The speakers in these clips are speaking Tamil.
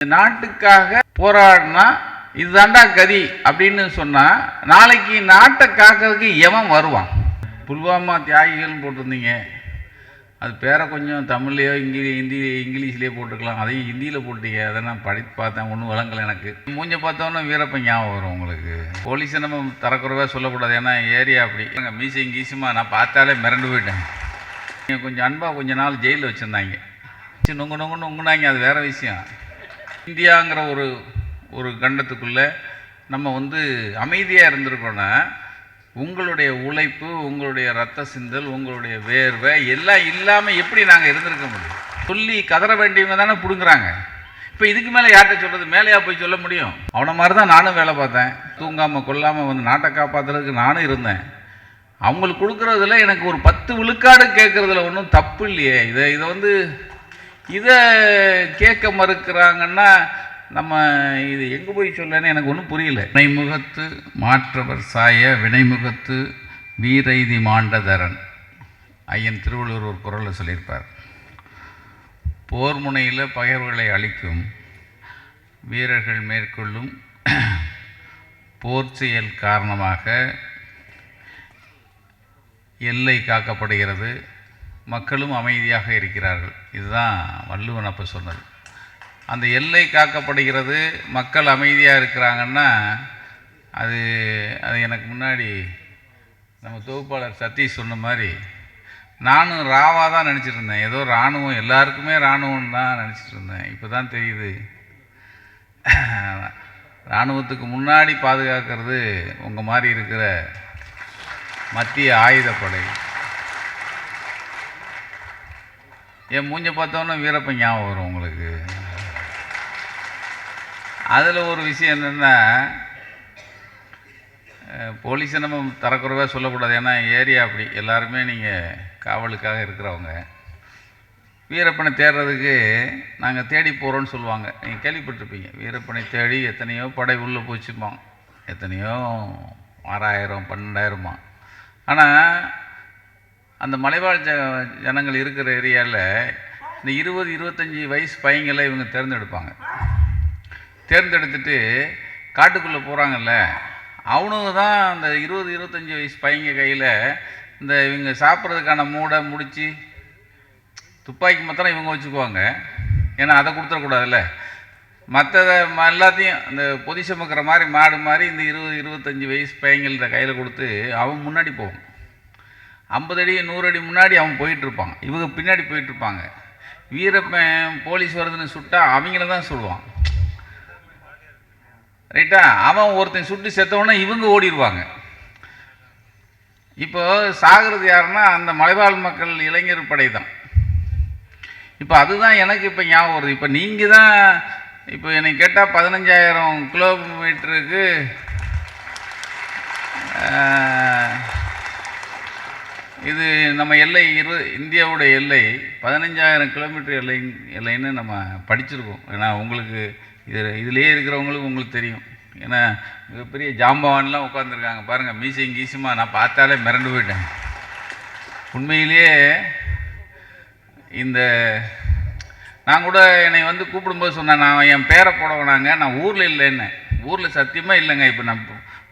நாட்டுக்காக போராடினா இதுதாண்டா கதி அப்படின்னு சொன்னா நாளைக்கு நாட்டை காக்கிறதுக்கு எவன் வருவான்? புல்வாமா தியாகிகள்னு போட்டிருந்தீங்க, அது பேரை கொஞ்சம் தமிழ்லையோ இங்கிலீஷ்லேயோ போட்டுக்கலாம். அதையும் ஹிந்தியில் போட்டீங்க. அதை நான் படித்து பார்த்தேன், ஒன்றும் விளங்கலை எனக்கு. மூஞ்ச பார்த்தோன்னா வீரப்பன் ஞாபகம் வரும் உங்களுக்கு. போலீஸை நம்ம தரக்குறவா சொல்லக்கூடாது, ஏன்னா ஏரியா அப்படி. எங்கள் மீசையும் கீசுமா நான் பார்த்தாலே மிரண்டு போயிட்டேன். நீங்கள் கொஞ்சம் அன்பாக கொஞ்ச நாள் ஜெயிலில் வச்சுருந்தாங்க, நொங்குனாங்க, அது வேறு விஷயம். இந்தியாங்கிற ஒரு கண்டத்துக்குள்ளே நம்ம அமைதியாக இருந்திருக்கோன்னா உங்களுடைய உழைப்பு, உங்களுடைய ரத்த சிந்தல், உங்களுடைய வேர்வை எல்லாம் இல்லாமல் எப்படி நாங்கள் இருந்திருக்க முடியும்? சொல்லி கதற வேண்டியவங்க தானே பிடுங்குறாங்க. இப்போ இதுக்கு மேலே யார்கிட்ட சொல்கிறது? மேலேயா போய் சொல்ல முடியும்? அவனை மாதிரி தான் நானும் வேலை பார்த்தேன். தூங்காமல் கொல்லாமல் நாட்டை காப்பாற்றுறதுக்கு நானும் இருந்தேன். அவங்களுக்கு கொடுக்குறதுல எனக்கு ஒரு 10 விழுக்காடு கேட்குறதுல ஒன்றும் தப்பு இல்லையே. இதை கேட்க மறுக்கிறாங்கன்னா நம்ம இது எங்கே போய் சொல்லன்னு எனக்கு ஒன்றும் புரியல. வினைமுகத்து மாற்றவர் சாய வினைமுகத்து வீரைதி மாண்டதரன் ஐயன் திருவள்ளுவர் ஒரு குறளில் சொல்லியிருப்பார். போர் முனையில் பகைவர்களை அழிக்கும் வீரர்கள் மேற்கொள்ளும் போர் செயல் காரணமாக எல்லை காக்கப்படுகிறது, மக்களும் அமைதியாக இருக்கிறார்கள். இதுதான் வள்ளுவன் அப்போ சொன்னது. அந்த எல்லை காக்கப்படுகிறது, மக்கள் அமைதியாக இருக்கிறாங்கன்னா அது எனக்கு முன்னாடி நம்ம தொகுப்பாளர் சதீஷ் சொன்ன மாதிரி நானும் ராவாக தான் நினச்சிட்டு இருந்தேன். ஏதோ இராணுவம் எல்லாருக்குமே இராணுவம் தான் நினச்சிட்டு இருந்தேன். இப்போ தான் தெரியுது, இராணுவத்துக்கு முன்னாடி பாதுகாக்கிறது உங்கள் மாதிரி இருக்கிற மத்திய ஆயுதப்படை. என் மூஞ்ச பார்த்தோன்னா வீரப்பன் ஞாபகம் வரும் உங்களுக்கு. அதில் ஒரு விஷயம் என்னென்னா, போலீஸை நம்ம தரக்குறவா சொல்லக்கூடாது, ஏன்னா ஏரியா அப்படி. எல்லாருமே நீங்கள் காவலுக்காக இருக்கிறவங்க. வீரப்பனை தேடுறதுக்கு நாங்கள் தேடி போகிறோன்னு சொல்லுவாங்க. நீங்கள் கேள்விப்பட்டிருப்பீங்க, வீரப்பனை தேடி எத்தனையோ படை உள்ளே போச்சுப்பான், எத்தனையோ 6000 12,000. ஆனால் அந்த மலைவாழ் ஜனங்கள் இருக்கிற ஏரியாவில் இந்த 20-25 வயசு பையங்களை இவங்க தேர்ந்தெடுப்பாங்க. தேர்ந்தெடுத்துட்டு காட்டுக்குள்ளே போகிறாங்கல்ல, அவனுங்க தான் அந்த 20-25 வயசு பையங்க கையில் இந்த இவங்க சாப்பிட்றதுக்கான மூடை முடித்து துப்பாக்கி மாத்திரம் இவங்க வச்சுக்குவாங்க. ஏன்னா அதை கொடுத்துடக்கூடாதுல்ல. மற்றதை எல்லாத்தையும் இந்த பொதி சுமக்கிற மாதிரி மாடு மாதிரி இந்த 20-25 வயசு பையங்கள்கிட்ட கையில் கொடுத்து அவன் முன்னாடி போவான். 50 அடி 100 அடி முன்னாடி அவன் போயிட்டுருப்பான், இவங்க பின்னாடி போயிட்டுருப்பாங்க. வீரப்பன் போலீஸ் வருதுன்னு சுட்டா அவங்கள தான் சொல்லுவான், ரைட்டா? அவன் ஒருத்தன் சுட்டு செத்தவொன்னே இவங்க ஓடிடுவாங்க. இப்போ சாகிறது யாருன்னா அந்த மலைவாழ் மக்கள் இளைஞர் படை தான். இப்போ அதுதான் எனக்கு இப்போ ஞாபகம் வருது. இப்போ நீங்கள் தான் இப்போ என்னை கேட்டால் 15,000 கிலோமீட்டருக்கு இது நம்ம எல்லை இந்தியாவோட எல்லை 15,000 கிலோமீட்டர் எல்லைன்னு நம்ம படிச்சிருக்கோம். ஏன்னா உங்களுக்கு இதுலேயே இருக்கிறவங்களுக்கு உங்களுக்கு தெரியும். ஏன்னா மிகப்பெரிய ஜாம்பவான்லாம் உட்காந்துருக்காங்க பாருங்கள், மீசையும் கீசுமா நான் பார்த்தாலே மிரண்டு போயிட்டேன். உண்மையிலேயே நான் கூட என்னை கூப்பிடும்போது சொன்னேன், நான் என் பேரை போட வேணாங்க, நான் ஊரில் இல்லைன்னு. ஊரில் சத்தியமாக இல்லைங்க. இப்போ நான்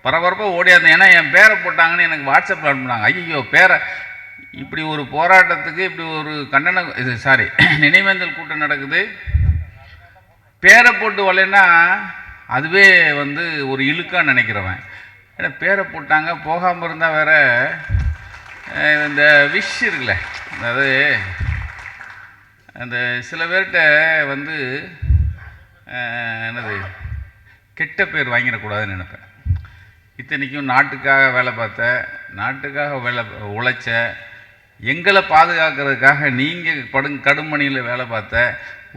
பரபரப்பாக ஓடியாந்தேன், ஏன்னா என் பேரை போட்டாங்கன்னு எனக்கு வாட்ஸ்அப்பில் அனுப்புனாங்க. ஐயோ பேரை, இப்படி ஒரு போராட்டத்துக்கு இப்படி ஒரு நினைவேந்தல் கூட்டம் நடக்குது, பேரை போட்டு வரலைன்னா அதுவே ஒரு இழுக்கான்னு நினைக்கிறவன். ஏன்னா பேரை போட்டாங்க, போகாமல் இருந்தால் வேற இந்த விஷ் இருக்குல்ல, அதாவது அந்த சில பேர்கிட்ட என்னது கெட்ட பேர் வாங்கிடக்கூடாதுன்னு நினைப்பேன். இத்தனைக்கும் நாட்டுக்காக வேலை பார்த்த, நாட்டுக்காக உழைச்ச, எங்களை பாதுகாக்கிறதுக்காக நீங்கள் கடுமணியில் வேலை பார்த்த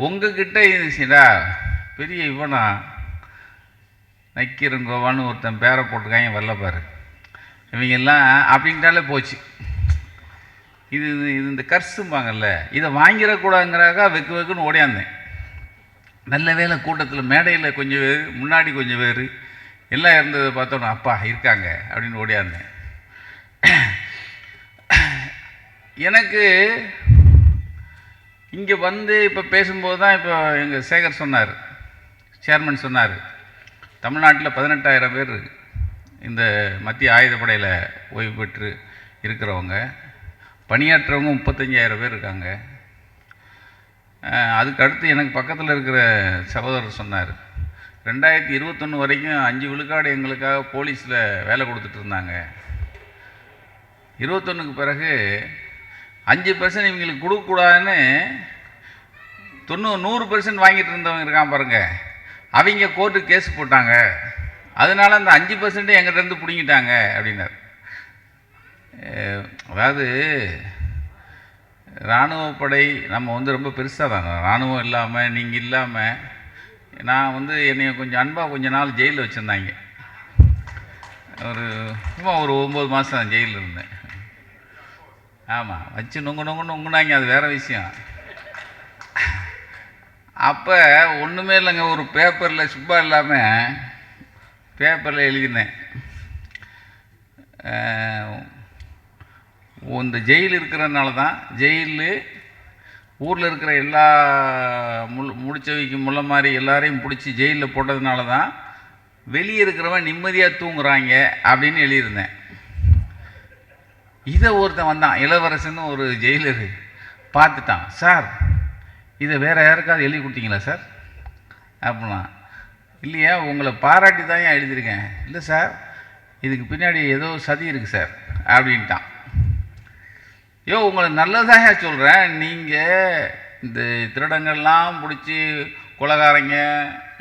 உங்ககிட்ட இருந்துச்சுடா பெரிய இவனா நக்கீரங்கோவான்னு ஒருத்தன் பேரை போட்டுக்காங்க வரலப்பாரு, இவங்கெல்லாம் அப்படின்ட்டாலே போச்சு. இது இந்த கர்ஸும்பாங்கல்ல, இதை வாங்கிடக்கூடாதுங்கிறாக்கா வெக்குன்னு ஓடியாந்தேன். நல்ல வேலை கூட்டத்தில் மேடையில் கொஞ்சம் பேர், முன்னாடி கொஞ்சம் பேர் எல்லாம் இருந்ததை பார்த்தோன்னா அப்பா இருக்காங்க அப்படின்னு ஓடியாந்தேன். எனக்கு இங்கே இப்போ பேசும்போது தான் இப்போ எங்கள் சேகர் சொன்னார், சேர்மன் சொன்னார், தமிழ்நாட்டில் 18,000 பேர் இந்த மத்திய ஆயுதப்படையில் ஓய்வு பெற்று இருக்கிறவங்க, பணியாற்றவங்க 35,000 பேர் இருக்காங்க. அதுக்கு அடுத்து எனக்கு பக்கத்தில் இருக்கிற சகோதரர் சொன்னார், 2021 வரைக்கும் 5 விழுக்காடு எங்களுக்காக போலீஸில் வேலை கொடுத்துட்டு இருந்தாங்க. 21க்கு பிறகு 5% இவங்களுக்கு கொடுக்கக்கூடாதுன்னு 100% வாங்கிட்டு இருந்தவங்க இருக்கான் பாருங்க, அவங்க கோர்ட்டுக்கு கேஸ் போட்டாங்க. அதனால அந்த 5% எங்கிட்டேருந்து பிடிங்கிட்டாங்க அப்படின்னார். அதாவது இராணுவப்படை நம்ம வந்து ரொம்ப பெருசாக தான், இராணுவம் இல்லாமல் நீங்கள் இல்லாமல் நான் வந்து என்னை கொஞ்சம் அன்பாக கொஞ்ச நாள் ஜெயிலில் வச்சுருந்தாங்க. சும்மா ஒரு 9 மாதம் ஜெயிலில் இருந்தேன். ஆமாம், வச்சு நொங்குனாங்க, அது வேறு விஷயம். அப்போ ஒன்றுமே இல்லைங்க, ஒரு பேப்பரில் சும்மா இல்லாமல் பேப்பரில் எழுதினேன், இந்த ஜெயில் இருக்கிறதுனால தான், ஜெயிலு ஊரில் இருக்கிற எல்லா முடிச்சவைக்கு முள்ள மாதிரி எல்லாரையும் பிடிச்சி ஜெயிலில் போட்டதுனால தான் வெளியே இருக்கிறவன் நிம்மதியாக தூங்குறாங்க அப்படின்னு எழுதியிருந்தேன். இதை ஒருத்தன் வந்தான், இளவரசன்னு ஒரு ஜெயிலரு பார்த்துட்டான். சார், இதை வேறு யாருக்காவது எழுதி கொடுத்தீங்களா சார் அப்படின்னா, இல்லையா, உங்களை பாராட்டி தான் ஏன் எழுதியிருக்கேன். இல்லை சார், இதுக்கு பின்னாடி ஏதோ சதி இருக்குது சார் அப்படின்ட்டான். உங்களை நல்லதாக சொல்கிறேன், நீங்கள் இந்த திருடங்கள்லாம் பிடிச்சி கொலைகாரங்க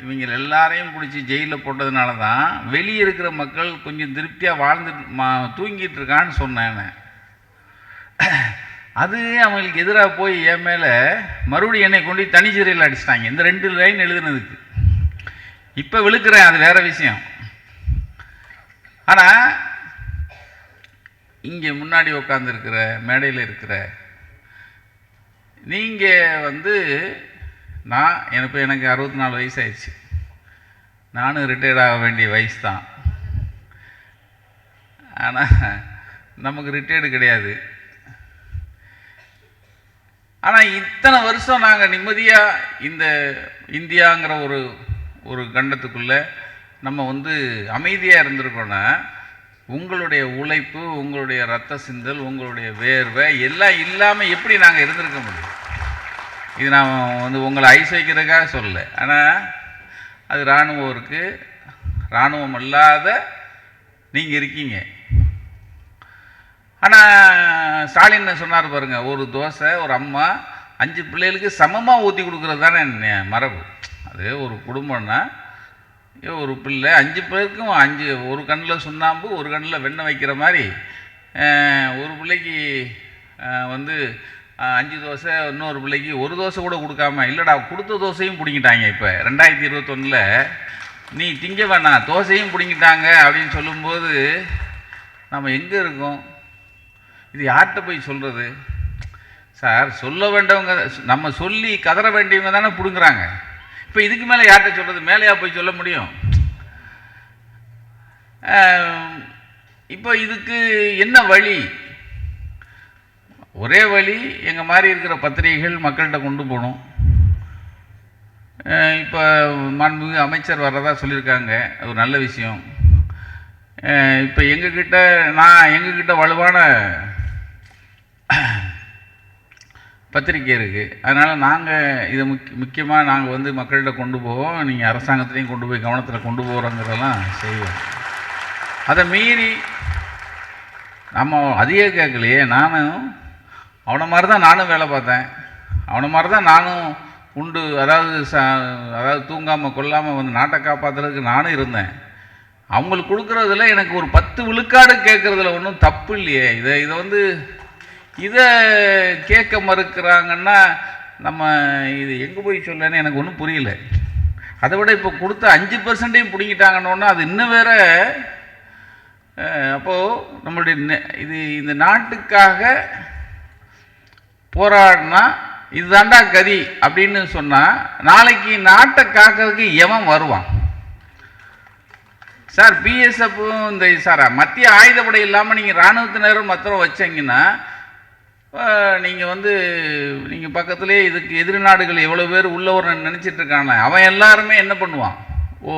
இவங்க எல்லாரையும் பிடிச்சி ஜெயிலில் போட்டதுனால தான் வெளியே இருக்கிற மக்கள் கொஞ்சம் திருப்தியாக தூங்கிட்டு இருக்கான்னு சொன்னேன். அது அவங்களுக்கு எதிராக போய் என் மேலே மறுபடியும் என்னை கொண்டு தனி சிறையில் அடிச்சிட்டாங்க, இந்த 2 லைன் எழுதுனதுக்கு. இப்போ விழுக்கிறேன், அது வேறு விஷயம். ஆனால் இங்கே முன்னாடி உட்காந்துருக்கிற மேடையில் இருக்கிற நீங்கள் வந்து, எனக்கு 64 வயசு ஆயிடுச்சு, நானும் ரிட்டையர்ட் ஆக வேண்டிய வயசு தான். ஆனால் நமக்கு ரிட்டையர்டு கிடையாது. ஆனால் இத்தனை வருஷம் நாங்கள் நிம்மதியாக இந்த இந்தியாங்கிற ஒரு கண்டத்துக்குள்ளே நம்ம வந்து அமைதியாக இருந்திருக்கோன்னா, உங்களுடைய உழைப்பு, உங்களுடைய ரத்த சிந்தல், உங்களுடைய வேர்வை எல்லாம் இல்லாமல் எப்படி நாங்கள் இருந்திருக்க முடியும்? இது நான் வந்து உங்களை ஐஸ் வைக்கிறதுக்காக சொல்லலை. ஆனால் அது இராணுவம் இருக்குது, இராணுவம் அல்லாத நீங்கள் இருக்கீங்க. ஆனால் ஸ்டாலின் சொன்னார் பாருங்கள், ஒரு தோசை ஒரு அம்மா 5 பிள்ளைகளுக்கு சமமாக ஊற்றி கொடுக்குறது தானே மரபு. அது ஒரு குடும்பம்னா ஒரு பிள்ளை 5 பேருக்கும் 5, ஒரு கண்ணில் சுண்ணாம்பு ஒரு கண்ணில் வெண்ணெய் வைக்கிற மாதிரி, ஒரு பிள்ளைக்கு வந்து 5 தோசை, இன்னொரு பிள்ளைக்கு ஒரு தோசை கூட கொடுக்காம, இல்லைடா கொடுத்த தோசையும் பிடிங்கிட்டாங்க. இப்போ 2021 நீ திங்க வேணாம் தோசையும் பிடிங்கிட்டாங்க அப்படின்னு சொல்லும்போது நம்ம எங்கே இருக்கோம்? இது யார்கிட்ட போய் சொல்கிறது சார்? சொல்ல வேண்டவங்க, நம்ம சொல்லி கதற வேண்டியவங்க தானே பிடுங்குறாங்க. இப்போ இதுக்கு மேலே யார்கிட்ட சொல்கிறது? மேலேயா போய் சொல்ல முடியும்? இப்போ இதுக்கு என்ன வழி? ஒரே வழி, எங்கள் மாதிரி இருக்கிற பத்திரிகைகள் மக்கள்கிட்ட கொண்டு போகணும். இப்போ மாண்புமிகு அமைச்சர் வர்றதா சொல்லியிருக்காங்க, அது ஒரு நல்ல விஷயம். இப்போ எங்ககிட்ட வலுவான பத்திரிக்கை இருக்குது. அதனால் நாங்கள் இதை முக்கியமாக நாங்கள் வந்து மக்கள்கிட்ட கொண்டு போவோம். நீங்கள் அரசாங்கத்துலேயும் கொண்டு போய் கவனத்தில் கொண்டு போகிறோங்கிறதெல்லாம் செய்வோம். அதை மீறி நம்ம அதிக கேட்கலையே. அவனை மாதிரி தான் நானும் வேலை பார்த்தேன், அவனை மாதிரி தான் நானும் உண்டு, அதாவது தூங்காமல் கொல்லாமல் வந்து நாட்டை காப்பாற்றுறதுக்கு நானும் இருந்தேன். அவங்களுக்கு கொடுக்குறதுல எனக்கு ஒரு 10 விழுக்காடு கேட்குறதுல ஒன்றும் தப்பு இல்லையே. இதை கேட்க மறுக்கிறாங்கன்னா நம்ம இது எங்கே போய் சொல்லன்னு எனக்கு ஒன்றும் புரியல. அதை விட இப்போ கொடுத்த 5%ஐயும் பிடிங்கிட்டாங்கன்னொன்னா அது இன்னும் வேற. அப்போது நம்மளுடைய இந்த நாட்டுக்காக போராடினா இதுதாண்டா கதி அப்படின்னு சொன்னால் நாளைக்கு நாட்டை காக்கிறதுக்கு எவன் வருவான் சார்? பிஎஸ்எஃப்பும் இந்த மத்திய ஆயுதப்படை இல்லாமல் நீங்கள் இராணுவத்தினரும் மற்ற வச்சிங்கன்னா நீங்கள் வந்து நீங்கள் பக்கத்துலேயே இதுக்கு எதிரி நாடுகள் எவ்வளோ பேர் உள்ளவரை நினச்சிட்டு இருக்காங்க. அவன் எல்லாருமே என்ன பண்ணுவான்? ஓ,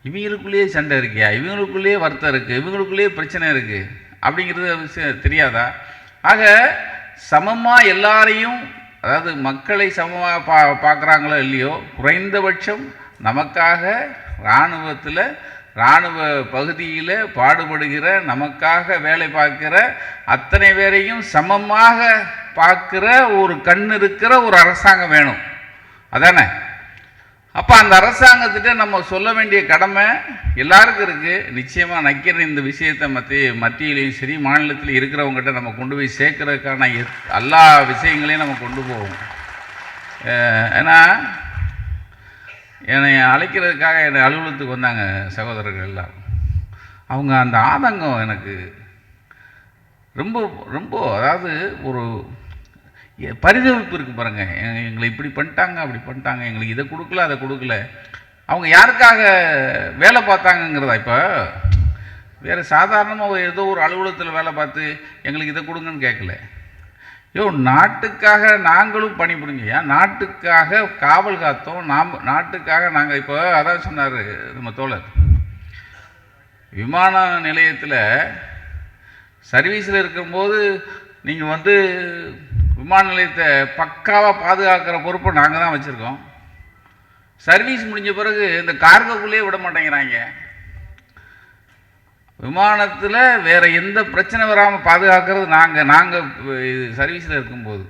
இவங்களுக்குள்ளேயே சண்டை இருக்கியா, இவங்களுக்குள்ளேயே வருத்தம் இருக்குது, இவங்களுக்குள்ளேயே பிரச்சனை இருக்குது அப்படிங்கிறது விஷயம் தெரியாதா? ஆக சமமாக எல்லாரையும், அதாவது மக்களை சமமாக பார்க்குறாங்களோ இல்லையோ, குறைந்தபட்சம் நமக்காக இராணுவத்தில் இராணுவ பகுதியில் பாடுபடுகிற, நமக்காக வேலை பார்க்கிற அத்தனை பேரையும் சமமாக பார்க்குற ஒரு கண் இருக்கிற ஒரு அரசாங்கம் வேணும். அதானே? அப்போ அந்த அரசாங்கத்திட்ட நம்ம சொல்ல வேண்டிய கடமை எல்லாருக்கும் இருக்குது. நிச்சயமாக நக்கிற இந்த விஷயத்தை மத்தியிலையும் சரி மாநிலத்தில் இருக்கிறவங்ககிட்ட நம்ம கொண்டு போய் சேர்க்கறதுக்கான எல்லா விஷயங்களையும் நம்ம கொண்டு போவோம். ஏன்னா என்னை அழைக்கிறதுக்காக என்னை அலுவலகத்துக்கு வந்தாங்க சகோதரர்கள் எல்லாம். அவங்க அந்த ஆதங்கம் எனக்கு ரொம்ப ரொம்ப, அதாவது ஒரு பரிதவிப்பு இருக்குது பாருங்கள். எங்களை இப்படி பண்ணிட்டாங்க, அப்படி பண்ணிட்டாங்க, எங்களுக்கு இதை கொடுக்கல, அதை கொடுக்கல. அவங்க யாருக்காக வேலை பார்த்தாங்கங்கிறதா? இப்போ வேறு சாதாரணமாக ஏதோ ஒரு அலுவலகத்தில் வேலை பார்த்து எங்களுக்கு இதை கொடுங்கன்னு கேட்கல. நாட்டுக்காக நாங்களும் பணிபுரிஞ்சையா, நாட்டுக்காக காவல் காத்தோம், நாட்டுக்காக நாங்கள். இப்போ அதான் சொன்னார் நம்ம தோழர், விமான நிலையத்தில் சர்வீஸில் இருக்கும்போது நீங்கள் வந்து விமான நிலையத்தை பக்காவாக பாதுகாக்கிற பொறுப்பை நாங்கள் தான் வச்சுருக்கோம். சர்வீஸ் முடிஞ்ச பிறகு இந்த கார்கோக்குள்ளேயே விட மாட்டேங்கிறாங்க. விமானத்தில் வேறு எந்த பிரச்சனை வராமல் பாதுகாக்கிறது நாங்கள் சர்வீஸில் இருக்கும்போது.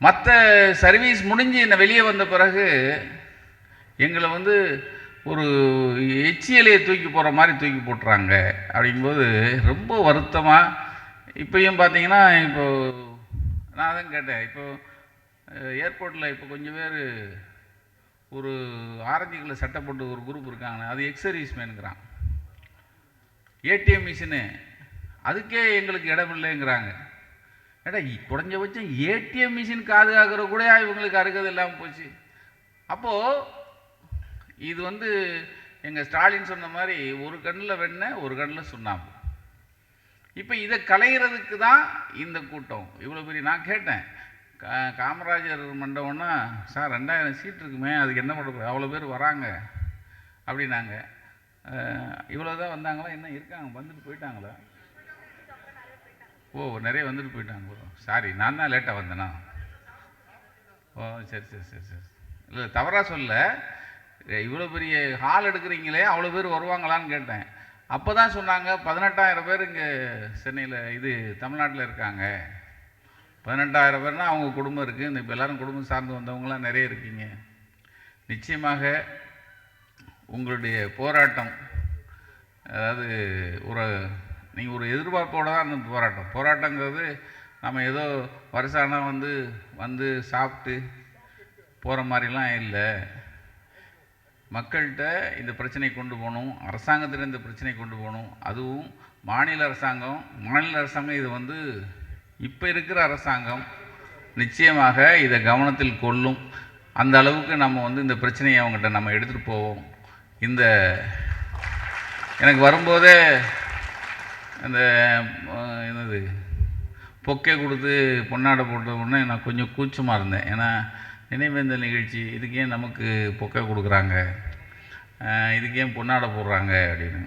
மற்ற சர்வீஸ் முடிஞ்சு என்ன வெளியே வந்த பிறகு எங்களை வந்து ஒரு எச்சியலையை தூக்கி போகிற மாதிரி தூக்கி போட்டுறாங்க. அப்படிங்கும்போது ரொம்ப வருத்தமாக. இப்போயும் பார்த்தீங்கன்னா, இப்போது நான் தான் கேட்டேன், இப்போது ஏர்போர்ட்டில் இப்போ கொஞ்சம் பேர் ஒரு ஆரஞ்சு கலர் சட்டை போட்டு ஒரு குரூப் இருக்காங்க, அது எக்ஸர்வீஸ் மேனுங்கிறான். ஏடிஎம் மிஷினு அதுக்கே எங்களுக்கு இடம் இல்லைங்கிறாங்க. ஏடா, குறைஞ்சபட்சம் ஏடிஎம் மிஷின் பாதுகாக்கிற கூட இவங்களுக்கு அருகது இல்லாமல் போச்சு. அப்போது இது வந்து எங்கள் ஸ்டாலின் சொன்ன மாதிரி ஒரு கண்ணில் வெண்ணெய் ஒரு கண்ணில் சுண்ணாம்பு. இப்போ இதை கலைகிறதுக்கு தான் இந்த கூட்டம் இவ்வளோ பெரிய. நான் கேட்டேன், காமராஜர் மண்டபம்னா சார் 2000 சீட் இருக்குமே, அதுக்கு என்ன பண்ணுறது, அவ்வளோ பேர் வராங்க அப்படின்னாங்க. இவ்வளோ தான் வந்தாங்களா, என்ன இருக்காங்க, வந்துட்டு போயிட்டாங்களா? ஓ, நிறைய வந்துட்டு போயிட்டாங்க. சாரி, நான் தான் லேட்டாக வந்தேனா? ஓ, சரி சரி சரி சரி. இல்லை, தவறாக சொல்ல, இவ்வளோ பெரிய ஹால் எடுக்கிறீங்களே, அவ்வளோ பேர் வருவாங்களான்னு கேட்டேன். அப்போ தான் சொன்னாங்க 18,000 பேர் இங்கே சென்னையில், இது தமிழ்நாட்டில் இருக்காங்க. 18,000 பேர்னால் அவங்க குடும்பம் இருக்குது. இந்த இப்போ எல்லோரும் குடும்பம் சார்ந்து வந்தவங்களாம் நிறைய இருக்கீங்க. நிச்சயமாக உங்களுடைய போராட்டம், அதாவது நீங்கள் ஒரு எதிர்பார்ப்போடு தான் அந்த போராட்டங்கிறது நம்ம ஏதோ வருஷானா வந்து சாப்பிட்டு போகிற மாதிரிலாம் இல்லை. மக்கள்கிட்ட இந்த பிரச்சனை கொண்டு போகணும், அரசாங்கத்தில் இந்த பிரச்சனை கொண்டு போகணும். அதுவும் மாநில அரசாங்கம் இது இப்போ இருக்கிற அரசாங்கம் நிச்சயமாக இதை கவனத்தில் கொள்ளும். அந்த அளவுக்கு நம்ம இந்த பிரச்சனையை அவங்ககிட்ட நம்ம எடுத்துகிட்டு போவோம். எனக்கு வரும்போதே அந்த என்னது பொக்கே கொடுத்து பொன்னாடை போட்ட உடனே நான் கொஞ்சம் கூச்சமாக இருந்தேன். ஏன்னா நினைவேந்தல் நிகழ்ச்சி, இதுக்கே நமக்கு பொக்கை கொடுக்குறாங்க, இதுக்கே பொன்னாடை போடுறாங்க அப்படின்னு.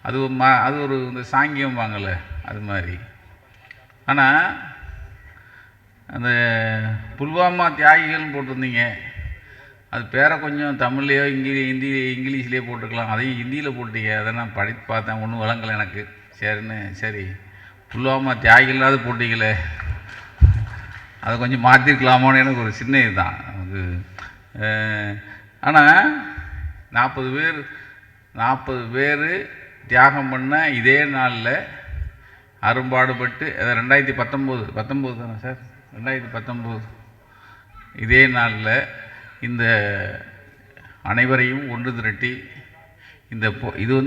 அது ஒரு இந்த சாங்கியம் வாங்கலை அது மாதிரி. ஆனால் அந்த புல்வாமா தியாகிகள்னு போட்டிருந்தீங்க, அது பேரை கொஞ்சம் தமிழ்லையோ இங்கிலீஷ்லேயோ போட்டுக்கலாம். அதையும் ஹிந்தியில் போட்டீங்க. அதை நான் படித்து பார்த்தேன், ஒன்றும் விளங்கலை எனக்கு. சரி புல்வாமா தியாகிகளாவது போட்டிங்களே, அதை கொஞ்சம் மாற்றிருக்கலாமோன்னு எனக்கு ஒரு சின்ன இதுதான் அது. ஆனால் 40 பேர் தியாகம் பண்ண இதே நாளில் அரும்பாடுபட்டு, அதை 2019 தானே சார், 2019 இதே நாளில் இந்த அனைவரையும் ஒன்று திரட்டி இது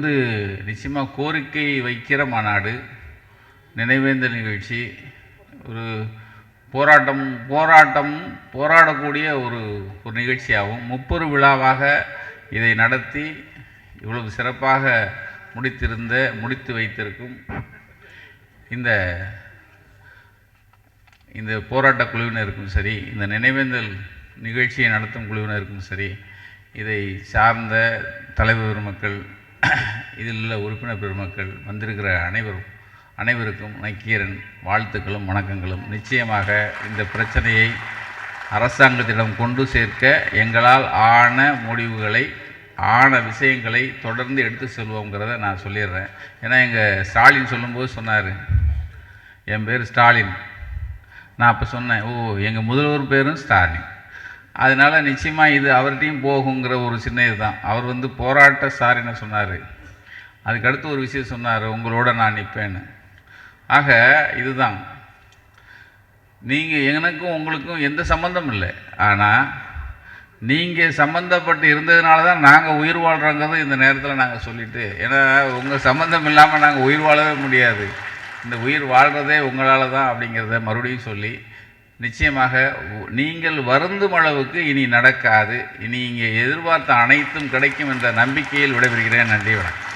நிச்சயமாக கோரிக்கை வைக்கிற மாநாடு, நினைவேந்தல் நிகழ்ச்சி, ஒரு போராடக்கூடிய ஒரு நிகழ்ச்சியாகவும் முப்பெரு விழாவாக இதை நடத்தி இவ்வளவு சிறப்பாக முடித்து வைத்திருக்கும் இந்த இந்த போராட்ட குழுவினருக்கும் சரி, இந்த நினைவேந்தல் நிகழ்ச்சியை நடத்தும் குழுவினருக்கும் சரி, இதை சார்ந்த தலைவர் பெருமக்கள், இதில் உள்ள உறுப்பினர் பெருமக்கள், வந்திருக்கிற அனைவருக்கும் நக்கீரன் வாழ்த்துக்களும் வணக்கங்களும். நிச்சயமாக இந்த பிரச்சனையை அரசாங்கத்திடம் கொண்டு சேர்க்க எங்களால் ஆன முடிவுகளை, ஆன விஷயங்களை தொடர்ந்து எடுத்து செல்வோங்கிறத நான் சொல்லிடுறேன். ஏன்னா எங்கள் ஸ்டாலின் சொல்லும்போது சொன்னார், என் பேர் ஸ்டாலின். நான் அப்போ சொன்னேன், எங்கள் முதல்வர் பேரும் ஸ்டாலின். அதனால் நிச்சயமாக இது அவர்கிட்டையும் போகுங்கிற ஒரு சின்ன இதுதான். அவர் போராட்ட சாரின்னு சொன்னார். அதுக்கடுத்து ஒரு விஷயம் சொன்னார், உங்களோட நான் நிற்பேன்னு. ஆக இதுதான், நீங்கள் எனக்கும் உங்களுக்கும் எந்த சம்மந்தம் இல்லை. ஆனால் நீங்கள் சம்மந்தப்பட்டு இருந்ததுனால தான் நாங்கள் உயிர் வாழ்கிறோங்கிறது இந்த நேரத்தில் நாங்கள் சொல்லிவிட்டு, ஏன்னா உங்கள் சம்மந்தம் இல்லாமல் நாங்கள் உயிர் வாழவே முடியாது, இந்த உயிர் வாழ்கிறதே உங்களால் தான் அப்படிங்கிறத மறுபடியும் சொல்லி, நிச்சயமாக நீங்கள் வருந்தும் அளவுக்கு இனி நடக்காது, இனி இங்கே எதிர்பார்த்த அனைத்தும் கிடைக்கும் என்ற நம்பிக்கையில் விடைபெறுகிறேன். நன்றி, வணக்கம்.